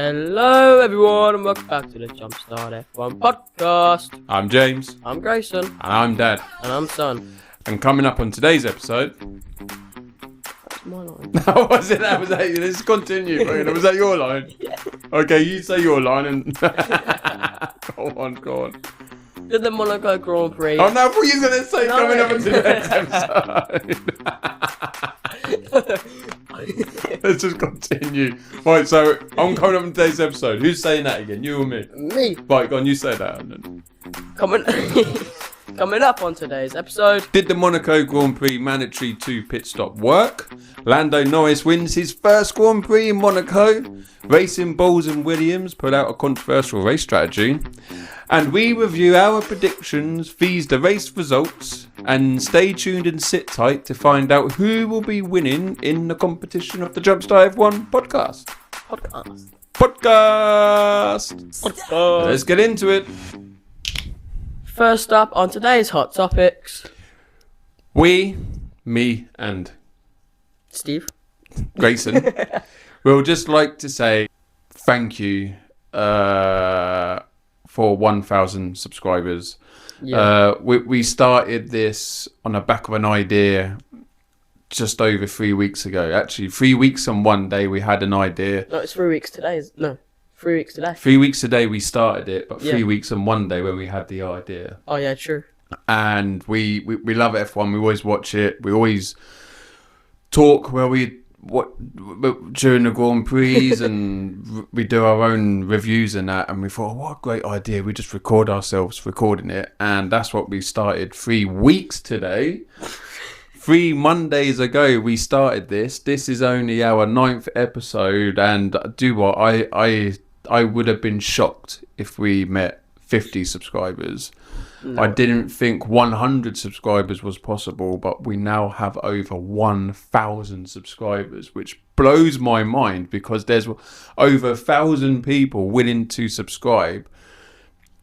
Hello everyone and welcome back to the Jumpstart F1 podcast. I'm James. I'm Grayson. And I'm Dad. And I'm Son. And coming up on today's episode... That's my line. Was it? That was that. Let's continue. Was that your line? Yeah. Okay, you say your line and... Go on. Did the Monaco Grand Prix. Oh no, I thought you were going to say coming up on today's episode. Let's just continue. Right, so I'm coming up on today's episode. Who's saying that again? You or me? Me. Right, go on, you say that. And then... Coming up on today's episode. Did the Monaco Grand Prix Mandatory 2 pit stop work? Lando Norris wins his first Grand Prix in Monaco. Racing Bulls and Williams put out a controversial race strategy. And we review our predictions, fees the race results, and stay tuned and sit tight to find out who will be winning in the competition of the Jumpstart F1 podcast. Podcast. Let's get into it. First up on today's hot topics. Me and Steve. Grayson will just like to say thank you for 1,000 subscribers. Yeah. We started this on the back of an idea just over 3 weeks ago. Actually, 3 weeks and 1 day we had an idea. No, it's 3 weeks today. 3 weeks today. 3 weeks today we started it, but 3 Yeah. weeks and 1 day when we had the idea. Oh yeah, true. And we love F1. We always watch it. We always talk during the Grand Prix and we do our own reviews and that. And we thought, what a great idea. We just record ourselves recording it. And that's what we started 3 weeks today. 3 Mondays ago we started this. This is only our 9th episode. And I would have been shocked if we met 50 subscribers. No. I didn't think 100 subscribers was possible, but we now have over 1,000 subscribers, which blows my mind because there's over 1,000 people willing to subscribe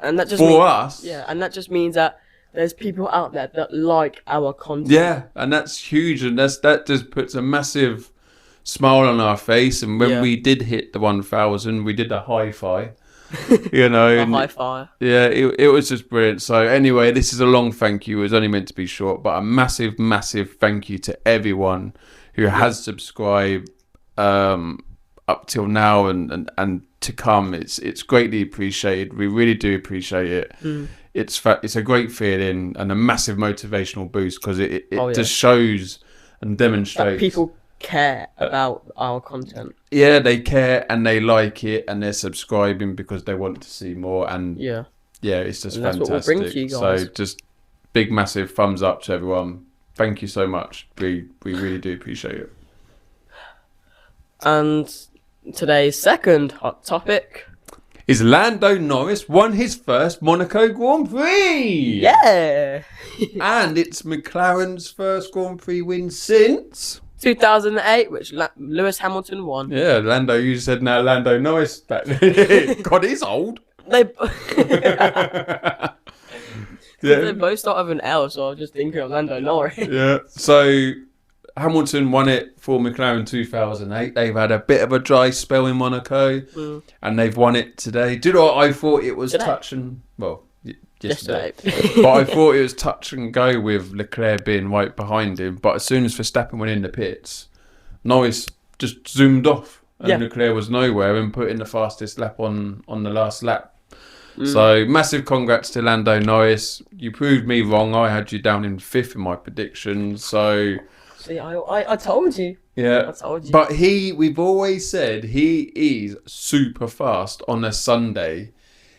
and that just us. Yeah, and that just means that there's people out there that like our content. Yeah, and that's huge, and that just puts a massive smile on our face. And when we did hit the 1,000, we did a hi-fi. You know, a high fire. Yeah, it was just brilliant. So anyway, this is a long thank you. It was only meant to be short, but a massive thank you to everyone who has subscribed up till now and to come. It's greatly appreciated. We really do appreciate it. It's a great feeling and a massive motivational boost because it just shows and demonstrates that people care about our content. Yeah, they care and they like it and they're subscribing because they want to see more. And yeah, it's just and fantastic. That's what we'll bring to you guys. So just big massive thumbs up to everyone. Thank you so much. We really do appreciate it. And today's second hot topic is Lando Norris won his first Monaco Grand Prix. Yeah. And it's McLaren's first Grand Prix win since 2008, which Lewis Hamilton won. Yeah, Lando. You said now Lando Norris. God, he's old. They both start with an L, so I was just thinking of Lando Norris. Yeah. So Hamilton won it for McLaren 2008. They've had a bit of a dry spell in Monaco, and they've won it today. Do you know what? I thought it was touch and yesterday. But I thought it was touch and go with Leclerc being right behind him. But as soon as Verstappen went in the pits, Norris just zoomed off and Leclerc was nowhere and put in the fastest lap on the last lap. So massive congrats to Lando Norris. You proved me wrong. I had you down in 5th in my prediction. So see, I told you. Yeah, I told you. But we've always said he is super fast on a Sunday.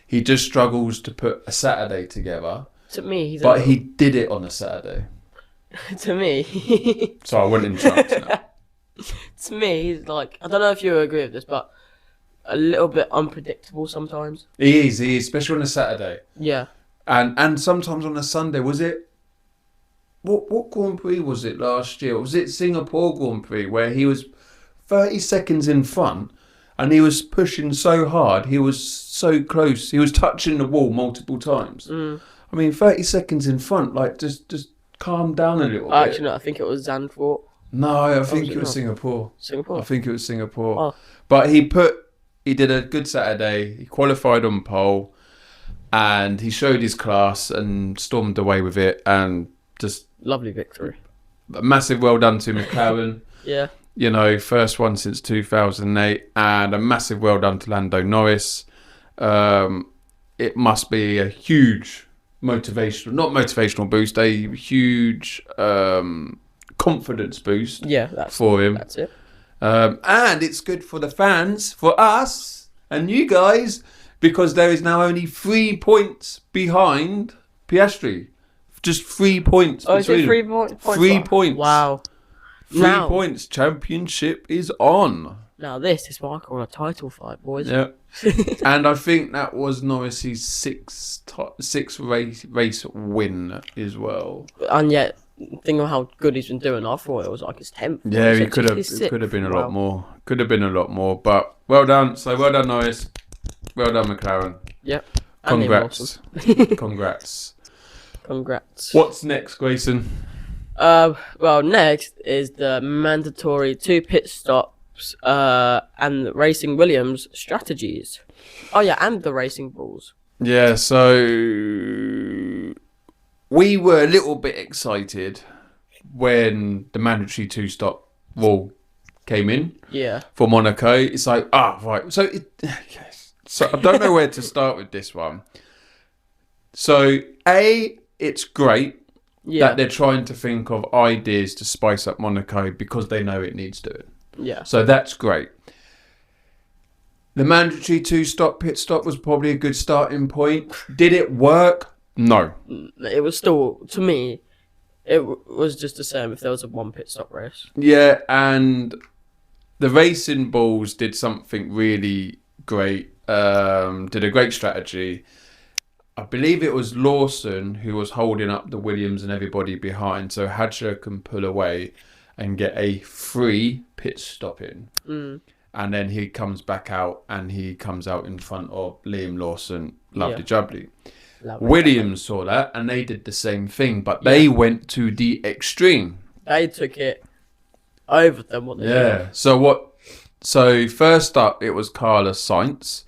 He just struggles to put a Saturday together. To me, he did it on a Saturday. To me. So I went in chance now. To me, he's like, I don't know if you agree with this, but a little bit unpredictable sometimes. He is, especially on a Saturday. Yeah. And sometimes on a Sunday, was it? What Grand Prix was it last year? Was it Singapore Grand Prix where he was 30 seconds in front? And he was pushing so hard. He was so close. He was touching the wall multiple times. I mean, 30 seconds in front. Like, just calm down a little bit. Actually, no, I think it was Zandvoort. No, I think it was Singapore. Singapore? I think it was Singapore. Oh. But he put he did a good Saturday. He qualified on pole, and he showed his class and stormed away with it. And just Lovely victory. a massive well done to McLaren. Yeah. You know, first one since 2008, and a massive well done to Lando Norris. It must be a huge not motivational boost, a huge confidence boost. Yeah, for him. That's it. And it's good for the fans, for us, and you guys, because there is now only 3 points behind Piastri. Just 3 points. Oh, is it 3 points? 3 points. Wow. 3 points. Championship is on. Now this is what I call a title fight, boys. Yeah. And I think that was Norris's sixth race win as well. And yet, think of how good he's been doing. I thought it was like his 10th. Yeah, it could have been a lot more. Could have been a lot more. But well done. So well done, Norris. Well done, McLaren. Yep. Congrats. Congrats. Congrats. What's next, Grayson? Well, next is the mandatory 2 pit stops and Racing Williams strategies. Oh yeah, and the Racing Bulls. Yeah, so we were a little bit excited when the mandatory 2-stop rule came in. Yeah. For Monaco. It's like, right. So I don't know where to start with this one. So, it's great that they're trying to think of ideas to spice up Monaco because they know it needs doing. Yeah. So that's great. The mandatory 2-stop pit stop was probably a good starting point. Did it work? No. It was still, to me, it was just the same if there was a 1 pit stop race. Yeah, and the Racing Bulls did something really great. Did a great strategy. I believe it was Lawson who was holding up the Williams and everybody behind, so Hadjar can pull away and get a free pit stop in. And then he comes back out and he comes out in front of Liam Lawson. Lovely jubbly. Williams saw that and they did the same thing, but they went to the extreme. They took it over them. What they did. So first up, it was Carlos Sainz.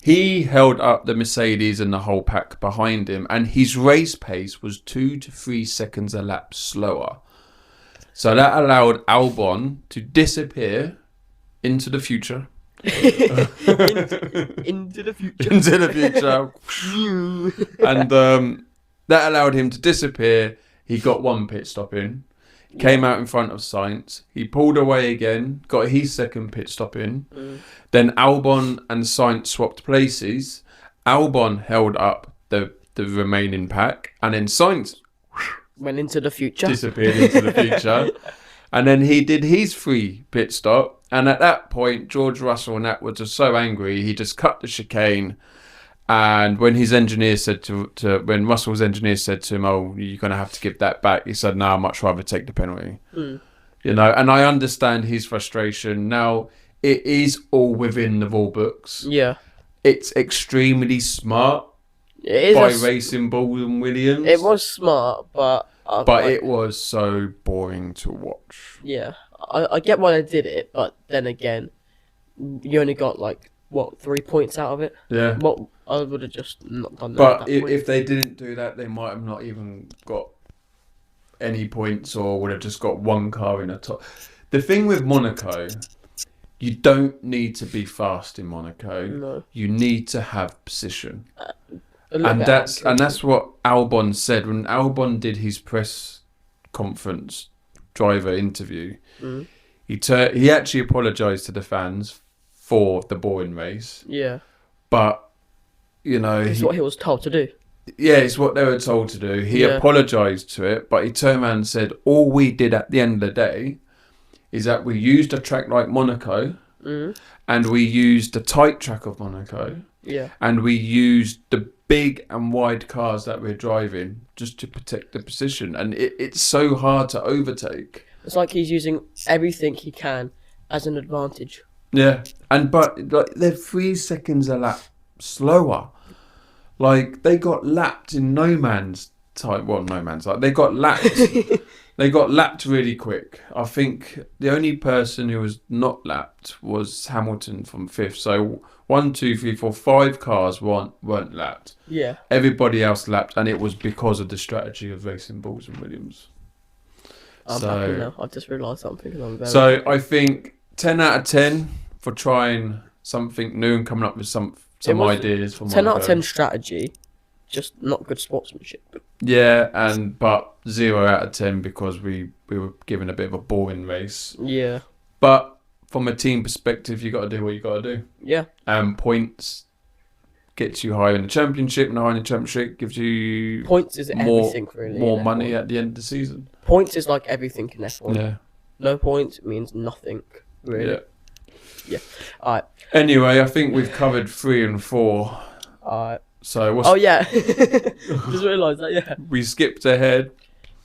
He held up the Mercedes and the whole pack behind him, and his race pace was 2 to 3 seconds a lap slower. So that allowed Albon to disappear into the future. into the future. Into the future. And that allowed him to disappear. He got 1 pit stop in. Came out in front of Sainz. He pulled away again. Got his 2nd pit stop in. Then Albon and Sainz swapped places. Albon held up the remaining pack. And then Sainz went into the future. Disappeared into the future. And then he did his 3 pit stop. And at that point, George Russell and that were just so angry, he just cut the chicane. And when his engineer said when Russell's engineer said to him, "Oh, you're going to have to give that back," he said, "No, I'd much rather take the penalty." You know, and I understand his frustration. Now, it is all within the rule books. Yeah. It's extremely smart by Racing Bulls and Williams. It was smart, but it was so boring to watch. Yeah, I get why they did it, but then again, you only got 3 points out of it. Yeah. I would have just not done that. But if they didn't do that, they might have not even got any points, or would have just got 1 car in the top. The thing with Monaco, you don't need to be fast in Monaco. No. You need to have position. And that's what Albon said when Albon did his press conference driver interview. He actually apologised to the fans for the boring race. Yeah. But, you know... It's what he was told to do. Yeah, it's what they were told to do. He apologised to it, but he turned around and said, all we did at the end of the day is that we used a track like Monaco, and we used the tight track of Monaco, and we used the big and wide cars that we're driving just to protect the position. And it's so hard to overtake. It's like he's using everything he can as an advantage. Yeah, but they're 3 seconds a lap slower. Like, they got lapped in no man's time. Well, no man's time. They got lapped. They got lapped really quick. I think the only person who was not lapped was Hamilton from 5th. So 1, 2, 3, 4, 5 cars weren't lapped. Yeah. Everybody else lapped, and it was because of the strategy of Racing Bulls and Williams. I'm happy now. I've just realised something. And I'm very so I think 10 out of 10 for trying something new and coming up with some ideas. For 10 out of 10 strategy, just not good sportsmanship. Yeah, but 0 out of 10 because we were given a bit of a boring race. Yeah. But from a team perspective, you got to do what you got to do. Yeah. And points gets you higher in the championship, and higher in the championship gives you points is everything really. More money at the end of the season. Points is like everything in F1. Yeah. No points means nothing really. Yeah. All right. Anyway, I think we've covered 3 and 4. All right. So what's... Oh yeah. Just realised that. Yeah. We skipped ahead.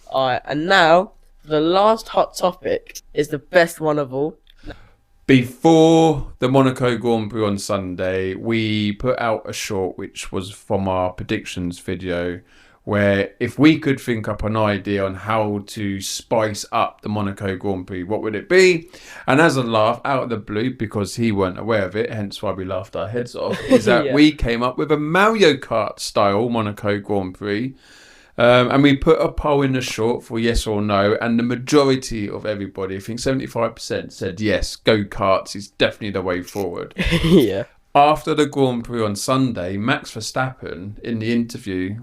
All right, and now the last hot topic is the best one of all. Before the Monaco Grand Prix on Sunday, we put out a short which was from our predictions video, where if we could think up an idea on how to spice up the Monaco Grand Prix, what would it be? And as a laugh out of the blue, because he weren't aware of it, hence why we laughed our heads off, is that we came up with a Mario Kart style Monaco Grand Prix. And we put a poll in the short for yes or no, and the majority of everybody, I think 75%, said yes, go-karts is definitely the way forward. Yeah. After the Grand Prix on Sunday, Max Verstappen, in the interview,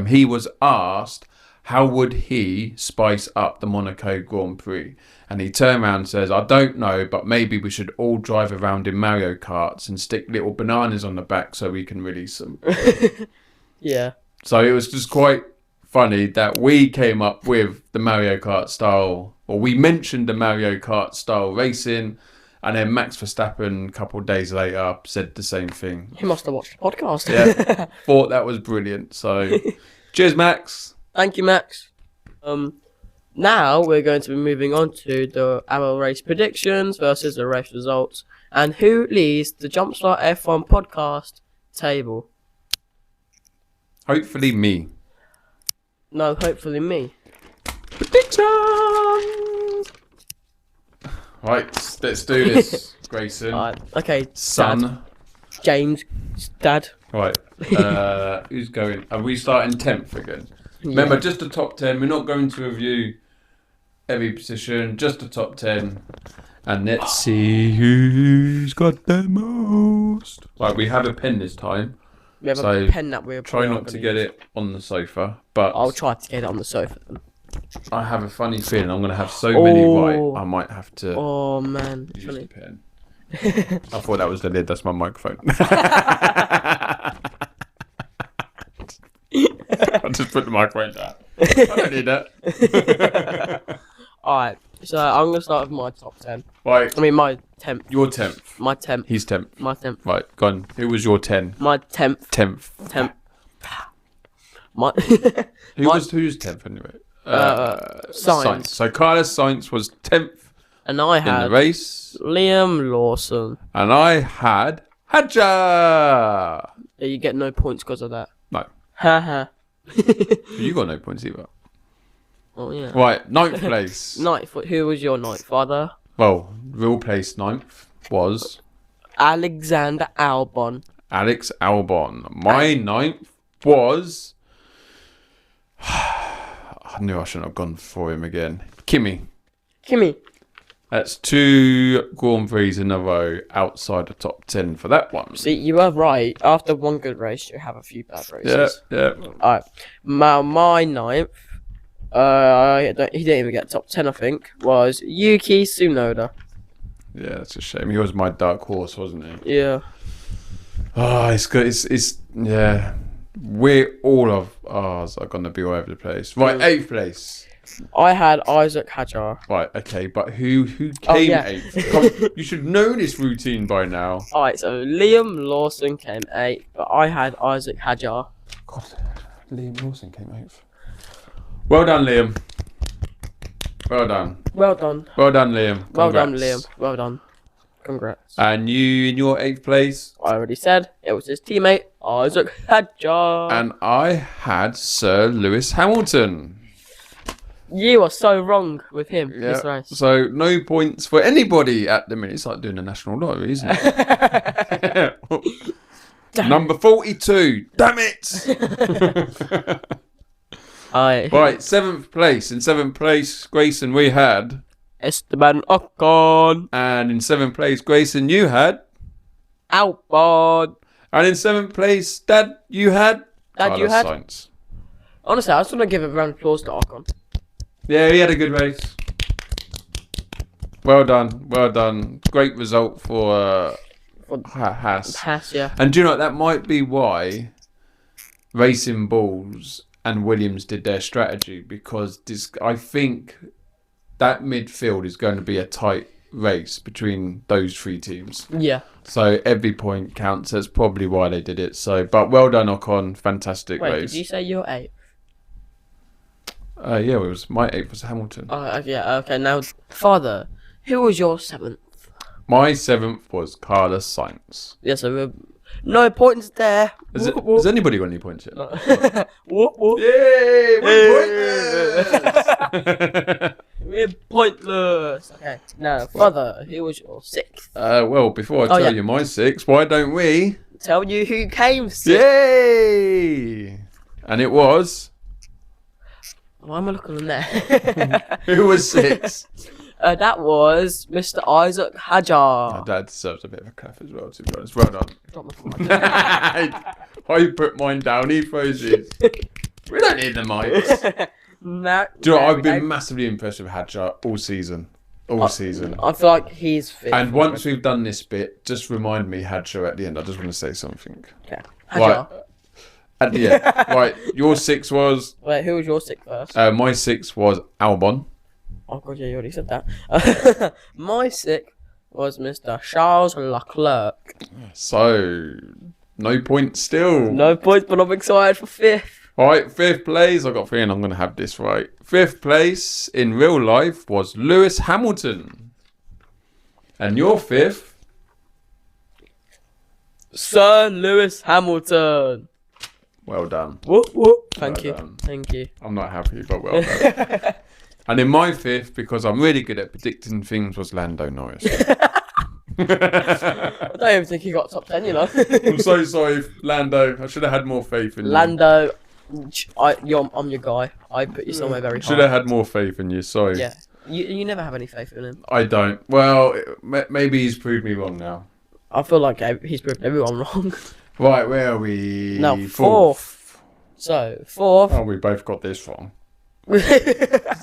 he was asked how would he spice up the Monaco Grand Prix. And he turned around and says, I don't know, but maybe we should all drive around in Mario Karts and stick little bananas on the back so we can release them. Yeah. So it was just quite funny that we came up with the Mario Kart style, or we mentioned the Mario Kart style racing, and then Max Verstappen a couple of days later said the same thing. He must have watched the podcast. Yeah, thought that was brilliant. So cheers, Max. Thank you, Max. Now we're going to be moving on to our race predictions versus the race results, and who leads the Jumpstart F1 podcast table. Hopefully me. No, hopefully me. Predictions! Right, let's do this, Grayson. Okay, Son. Dad. James, Dad. Right, who's going? Are we starting 10th again? Yeah. Remember, just the top 10. We're not going to review every position, just the top 10. And let's see who's got the most. Right, we have a pen this time. We have a pen that we're try not to get it on the sofa, but I'll try to get it on the sofa then. I have a funny feeling I'm going to have so many right, I might have to use the pen. I thought that was the lid, that's my microphone. I'll just put the microphone down. I don't need that. Alright, so I'm going to start with my top 10. Right. I mean, my 10th. Your 10th. My 10th. He's 10th. My 10th. Right, go on. Who was your 10? My 10th. 10th. 10th. My who's 10th anyway? Sainz. So Carlos Sainz was 10th and I had in the race. Liam Lawson. And I had Hadja. Yeah, you get no points because of that. No. Haha. You got no points either. Oh yeah. Right, 9th place. Who was your 9th, father? Well, real place 9th was Alexander Albon. Alex Albon. My 9th was I knew I shouldn't have gone for him again. Kimi. That's 2 Grand Prix in a row outside the top 10 for that one. See, you were right. After one good race, you have a few bad races. Yeah. Alright. My 9th, he didn't even get top 10, I think, was Yuki Tsunoda. Yeah, that's a shame. He was my dark horse, wasn't he? Yeah. Oh, it's good. It's yeah. We're all of ours are going to be all over the place. Right, 8th place. I had Isaac Hadjar. Right, okay, but who came 8th? You should know this routine by now. Alright, so Liam Lawson came 8th, but I had Isaac Hadjar. God, Liam Lawson came 8th. Well done, Liam. Well done. Well done. Well done, Liam. Congrats. Well done, Liam. Well done. Congrats. And you in your 8th place? I already said it was his teammate, Isaac Hadjar. And I had Sir Lewis Hamilton. You are so wrong with him this Yeah. race. So no points for anybody at the minute. It's like doing a national lottery, isn't it? Number 42. Damn it! Right, seventh place. In seventh place, Grayson, we had Esteban Ocon. And in seventh place, Grayson, you had Albon. And in seventh place, Dad, you had You had. Sainz. Honestly, I just want to give a round of applause to Ocon. Yeah, he had a good race. Well done, well done. Great result for Haas. Haas, yeah. And do you know, that might be why Racing Bulls and Williams did their strategy, because I think that midfield is going to be a tight race between those three teams. Yeah. So every point counts. That's probably why they did it. So, but well done, Ocon. Fantastic race. Wait, did you say you're 8th? Yeah, it was my 8th was Hamilton. Yeah, okay. Now, Father, who was your 7th? My 7th was Carlos Sainz. Yeah, so no points there. Has anybody got any points yet? Whoop, whoop. Yay! We're pointless! We're pointless. Okay, now, Father, who was your 6th? Well, before I tell you my 6, why don't we tell you who came 6th? Yay! And it was. Why am I looking on there? Who was 6? That was Mr. Isaac Hadjar. My dad deserves a bit of a clap as well, to be honest. Well done. Drop my phone. I put mine down, he throws his. We don't need the mics. No, Do you know what? I've been massively impressed with Hadjar all season. All season. I feel like he's fit. And once we've done this bit, just remind me, Hadjar, at the end. I just want to say something. Okay. Hadjar. Right. At the end. Right. Your 6 was. Wait, who was your 6 first? My 6 was Albon. Oh god, yeah, you already said that. My 6 was Mr. Charles Leclerc. So, no points still. No points, but I'm excited for 5th. Right, 5th place. I got 3 and I'm going to have this right. 5th place in real life was Lewis Hamilton. And your 5th? Sir Lewis Hamilton. Well done. Whoop, whoop. Thank Well you. done. Thank you. I'm not happy, but well done. And in my 5th, because I'm really good at predicting things, was Lando Norris. I don't even think he got top 10, you know. I'm so sorry, Lando. I should have had more faith in you. Lando, I'm your guy. I put you somewhere very high. Should have had more faith in you, sorry. Yeah. You never have any faith in him. I don't. Well, maybe he's proved me wrong now. I feel like he's proved everyone wrong. Right, where are we? Now, 4th. So, 4th. Oh, we both got this wrong.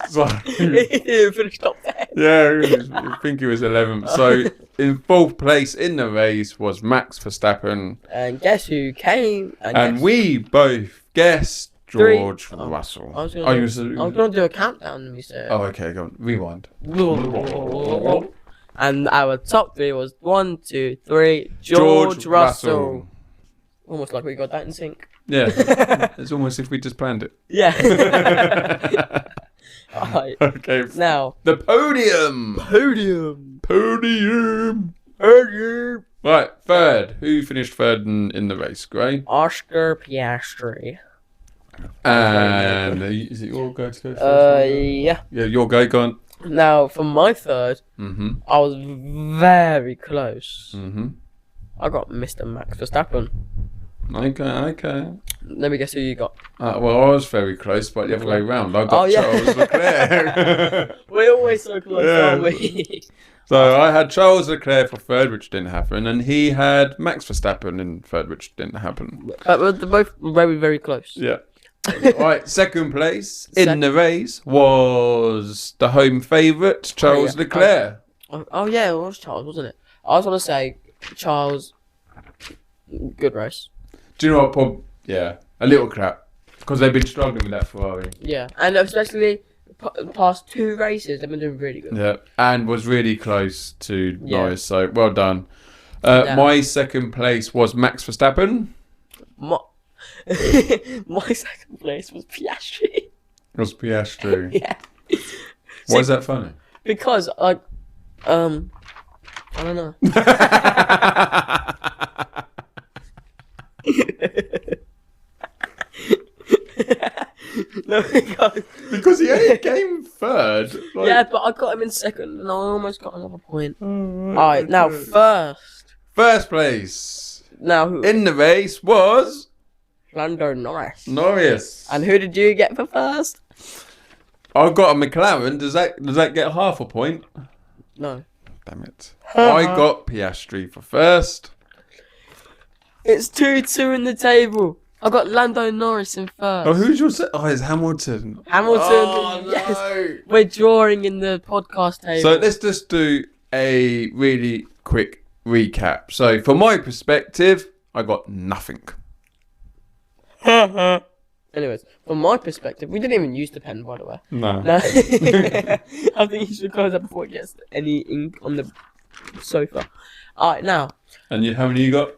So, He finished top 10. yeah, I think he was 11th. So, in 4th place in the race was Max Verstappen. And guess who came? And we both guessed George Russell. I was going to do a countdown, and we said. Oh, okay, go on. Rewind. And our top 3 was 1, 2, 3. George Russell. Almost like we got that in sync. Yeah, it's almost if we just planned it. Yeah. Right. Okay. Now. The podium. Podium. Right, 3rd. Who finished 3rd in the race, Gray? Oscar Piastri. And is it your go to go first? Yeah. Yeah, your go, go on. Now, for my 3rd, I was very close. I got Mr. Max Verstappen. Okay. Let me guess who you got. Well, I was very close, but the other way round. I got Charles Leclerc. We're always so close, aren't we? So I had Charles Leclerc for 3rd, which didn't happen, and he had Max Verstappen in 3rd, which didn't happen. But they're both very, very close. Yeah. Right, 2nd place in the race was the home favourite, Charles Leclerc. Oh, yeah, it was Charles, wasn't it? I was going to say, Charles, good race. Do you know what? Yeah, a little crap. Because they've been struggling with that Ferrari. Yeah, and especially past 2 races, they've been doing really good. Yeah, and was really close to Norris, so well done. My 2nd place was Max Verstappen. My 2nd place was Piastri. It was Piastri. Yeah. Why is that funny? Because, I don't know. No, because he only came third. Yeah, but I got him in second, and I almost got another point. Alright, now first place. Now who? In the race was Lando Norris. Norris. And who did you get for first? I got a McLaren. Does that get half a point? No. Damn it. I got Piastri for first. It's 2-2 in the table. I got Lando Norris in first. Oh, who's your it's Hamilton. Hamilton. No. Yes. We're drawing in the podcast table. So let's just do a really quick recap. So from my perspective, I got nothing. Anyways, from my perspective, we didn't even use the pen, by the way. No. I think you should close that before it gets any ink on the sofa. Alright, now. And how many you got?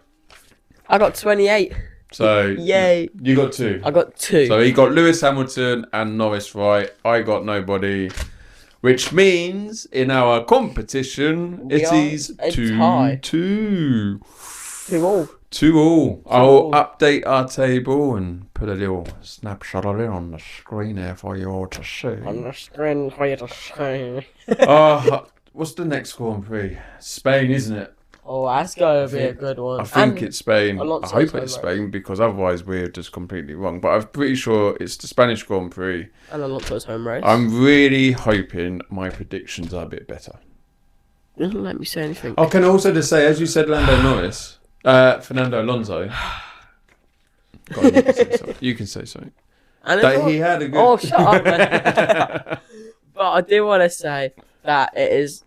I got 28. So yay. You got 2. I got 2. So he got Lewis Hamilton and Norris right. I got nobody. Which means in our competition, it is 2-2. 2-2. 2-2. I'll update our table and put a little snapshot of it on the screen here for you all to see. On the screen for you to see. What's the next Grand Prix? Spain, isn't it? Oh, that's going to be a good one. I think it's Spain. I Alonso's hope home it's race. Spain because otherwise we're just completely wrong. But I'm pretty sure it's the Spanish Grand Prix. And Alonso's home race. I'm really hoping my predictions are a bit better. You didn't let me say anything. I can also just say, as you said, Lando Norris, Fernando Alonso. God, you can say something. And That he had a good. Oh, shut up, man. But I do want to say that it is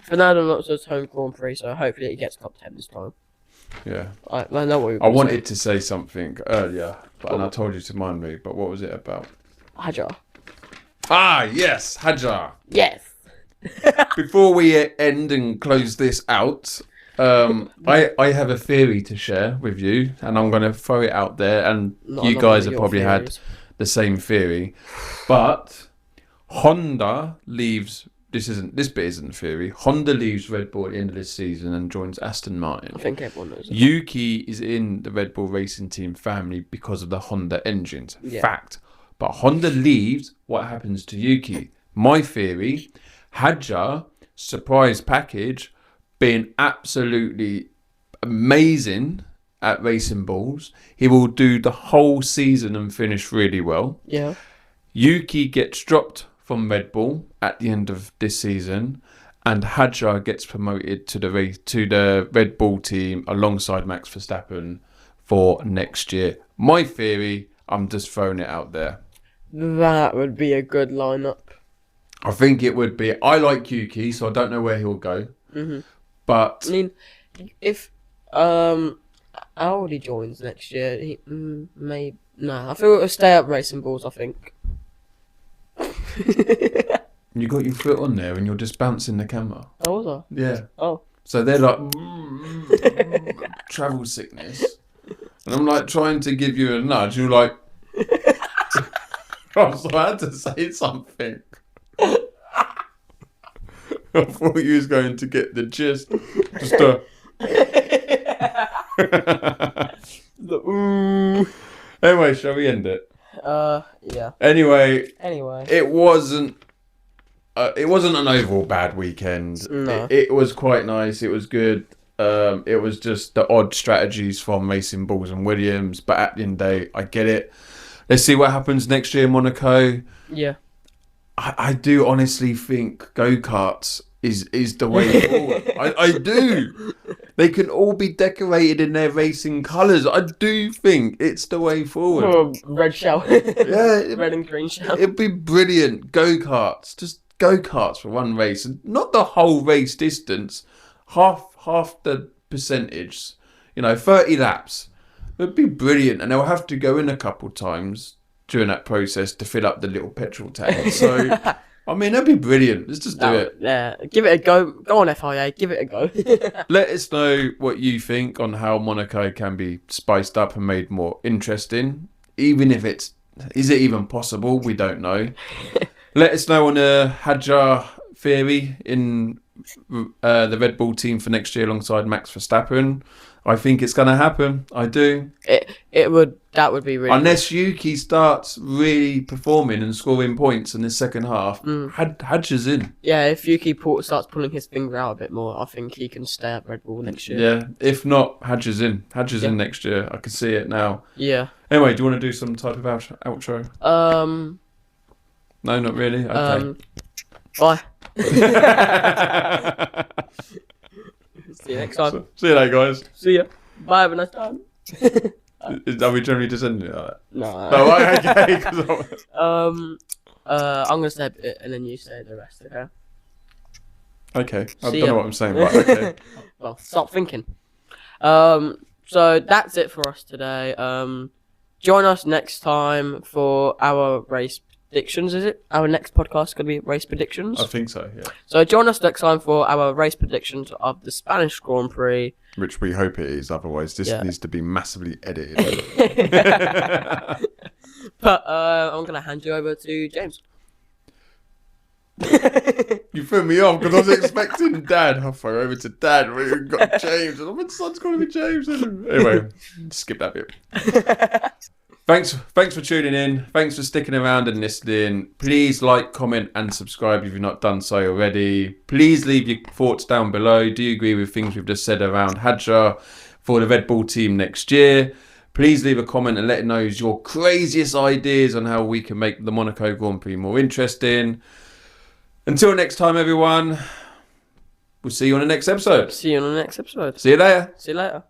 Fernando Alonso's home Grand Prix, so hopefully it gets top 10 this time. Yeah. I know what I wanted to say something earlier, and I told you to mind me. But what was it about? Hajar. Ah, yes, Hajar. Yes. Before we end and close this out, I have a theory to share with you, and I'm going to throw it out there, and you guys have probably had the same theory. But Honda leaves. This bit isn't theory. Honda leaves Red Bull at the end of this season and joins Aston Martin. I think everyone knows it. Yuki is in the Red Bull racing team family because of the Honda engines. Yeah. Fact. But Honda leaves, what happens to Yuki? My theory, Hadjar, surprise package, being absolutely amazing at racing balls. He will do the whole season and finish really well. Yeah. Yuki gets dropped from Red Bull at the end of this season, and Hadjar gets promoted to the Red Bull team alongside Max Verstappen for next year. My theory, I'm just throwing it out there. That would be a good lineup. I think it would be. I like Yuki, so I don't know where he'll go. Mm-hmm. But I mean, if Audi joins next year, he may no. I think it'll stay up racing balls. I think. you got your foot on there, and you're just bouncing the camera. Oh, was I? Yeah. Oh. So they're like travel sickness, and I'm like trying to give you a nudge. You're like, so I had to say something. I thought you was going to get the gist. Just Anyway, shall we end it? Yeah. Anyway, it wasn't an overall bad weekend. No. It was quite nice. It was good. It was just the odd strategies from Racing Bulls and Williams, but at the end of the day, I get it. Let's see what happens next year in Monaco. Yeah. I do honestly think go-karts is the way forward. I do. They can all be decorated in their racing colours. I do think it's the way forward. Oh, red shell. Yeah. Red and green shell. It'd be brilliant. Go-karts. Just go-karts for one race. And not the whole race distance. Half the percentage. 30 laps. It'd be brilliant. And they'll have to go in a couple times during that process to fill up the little petrol tank. So, I mean, that'd be brilliant. Let's just do it. Yeah, give it a go. Go on, FIA, give it a go. Let us know what you think on how Monaco can be spiced up and made more interesting. Even if is it even possible? We don't know. Let us know on the Hadjar theory in the Red Bull team for next year alongside Max Verstappen. I think it's going to happen. I do. That would be really unless Yuki starts really performing and scoring points in the second half. Hadj is in. Yeah, if Yuki starts pulling his finger out a bit more, I think he can stay at Red Bull next year. Yeah, if not, Hadj is in. Hadj is in next year. I can see it now. Yeah. Anyway, do you want to do some type of outro? No, not really. Okay. Bye. See you next time. See you later, guys. See ya. Bye. Have a nice time. Are we generally just ending it like that? No. No, okay. I'm gonna say a bit and then you say the rest. Okay. Okay. I See don't ya. know what I'm saying, but okay. Well, stop thinking. So that's it for us today. Join us next time for our race predictions. Is it our next podcast going to be race predictions? I think so. Yeah. So join us next time for our race predictions of the Spanish Grand Prix. Which we hope it is. Otherwise, this needs to be massively edited. But I'm going to hand you over to James. You threw me off because I was expecting Dad. I'll throw over to Dad. We've got James. And my son's calling me James. Anyway, skip that bit. Thanks for tuning in. Thanks for sticking around and listening. Please like, comment, and subscribe if you've not done so already. Please leave your thoughts down below. Do you agree with things we've just said around Hadja for the Red Bull team next year? Please leave a comment and let us know your craziest ideas on how we can make the Monaco Grand Prix more interesting. Until next time, everyone, we'll see you on the next episode. See you on the next episode. See you later. See you later.